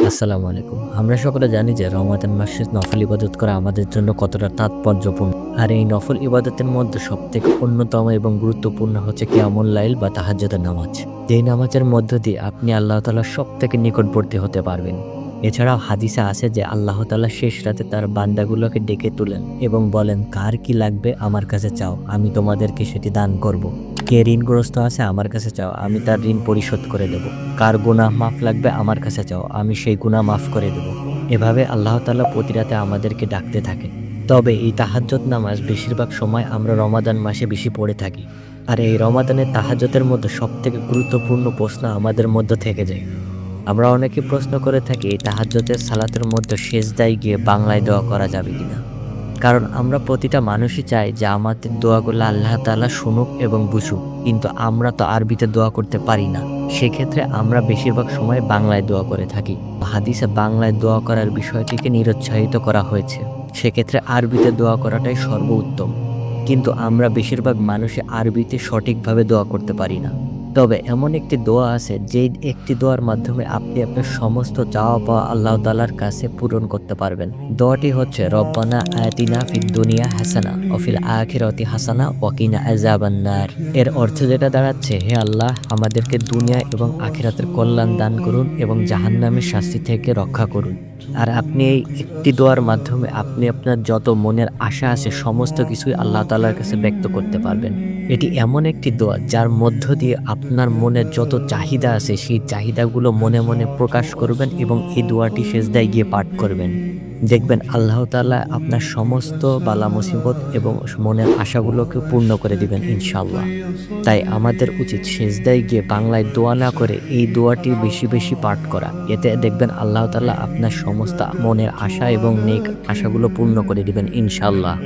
আসসালামু আলাইকুম। আমরা সকলে জানি যে রমাদান মাসে নফল ইবাদত করা আমাদের জন্য কতটা তাৎপর্যপূর্ণ। আর এই নফল ইবাদতের মধ্যে সবথেকে অন্যতম এবং গুরুত্বপূর্ণ হচ্ছে কিয়ামুল লাইল বা তাহাজ্জুদের নামাজ। যেই নামাজের মধ্য দিয়ে আপনি আল্লাহ তাআলার সবথেকে নিকটবর্তী হতে পারবেন। এছাড়াও হাদিসে আছে যে আল্লাহ তাআলা শেষ রাতে তার বান্দাগুলোকে ডেকে তুলেন এবং বলেন, কার কি লাগবে আমার কাছে চাও, আমি তোমাদেরকে সেটি দান করব। কে ঋণগ্রস্ত আছে আমার কাছে চাও, আমি তার ঋণ পরিশোধ করে দেব। কার গুনাহ মাফ লাগবে আমার কাছে চাও, আমি সেই গুনাহ মাফ করে দেব। এভাবে আল্লাহ তাআলা প্রতি রাতে আমাদেরকে ডাকতে থাকেন। তবে এই তাহাজ্জুদ নামাজ বেশিরভাগ সময় আমরা রমাদান মাসে বেশি পড়ে থাকি। আর এই রমাদানের তাহাজ্জুদের মধ্যে সবথেকে গুরুত্বপূর্ণ প্রশ্ন আমাদের মধ্যে থেকে যায়। আমরা অনেকে প্রশ্ন করে থাকি এই তাহাজ্জুদের সালাতের মধ্যে সেজদায় গিয়ে বাংলায় দোয়া করা যাবে কিনা। কারণ আমরা প্রতিটা মানুষই চাই যে আমাদের দোয়াগুলো আল্লাহ তাআলা শুনুক এবং বুঝুক, কিন্তু আমরা তো আরবিতে দোয়া করতে পারি না। সেক্ষেত্রে আমরা বেশিরভাগ সময় বাংলায় দোয়া করে থাকি। হাদিসে বাংলায় দোয়া করার বিষয়টিকে নিরুৎসাহিত করা হয়েছে। সেক্ষেত্রে আরবিতে দোয়া করাটাই সর্বোত্তম। কিন্তু আমরা বেশিরভাগ মানুষই আরবিতে সঠিকভাবে দোয়া করতে পারি না। তবে এমন একটি দোয়া আছে যেই একটি দোয়ার মাধ্যমে আপনি আপনার সমস্ত চাওয়া পাওয়া আল্লাহ তাআলার কাছে পূরণ করতে পারবেন। দোয়াটি হচ্ছে রব্বানা আতিনা ফিদ দুনিয়া হাসানা ওয়া ফিল আখিরাতি হাসানা ওয়া কিনা আযাবান্নার। এর অর্থ যেটা দাঁড়াচ্ছে, হে আল্লাহ, আমাদেরকে দুনিয়া এবং আখিরাতের কল্যাণ দান করুন এবং জাহান্নামের শাস্তি থেকে রক্ষা করুন। আর আপনি এই একটি দোয়ার মাধ্যমে আপনি আপনার যত মনের আশা আছে সমস্ত কিছুই আল্লাহ তাআলার কাছে ব্যক্ত করতে পারবেন। এটি এমন একটি দোয়া যার মধ্য দিয়ে আপনার মনের যত চাহিদা আছে সেই চাহিদাগুলো মনে মনে প্রকাশ করবেন এবং এই দোয়াটি সেজদায় গিয়ে পাঠ করবেন। দেখবেন আল্লাহ তাআলা আপনার সমস্ত বালা মুসিবত এবং মনের আশাগুলোকে পূর্ণ করে দিবেন ইনশাআল্লাহ। তাই আমাদের উচিত সেজদায় গিয়ে বাংলায় দোয়া না করে এই দোয়াটি বেশি বেশি পাঠ করা। এতে দেখবেন আল্লাহ তাআলা আপনার সমস্ত মনের আশা এবং নেক আশাগুলো পূর্ণ করে দিবেন ইনশাআল্লাহ।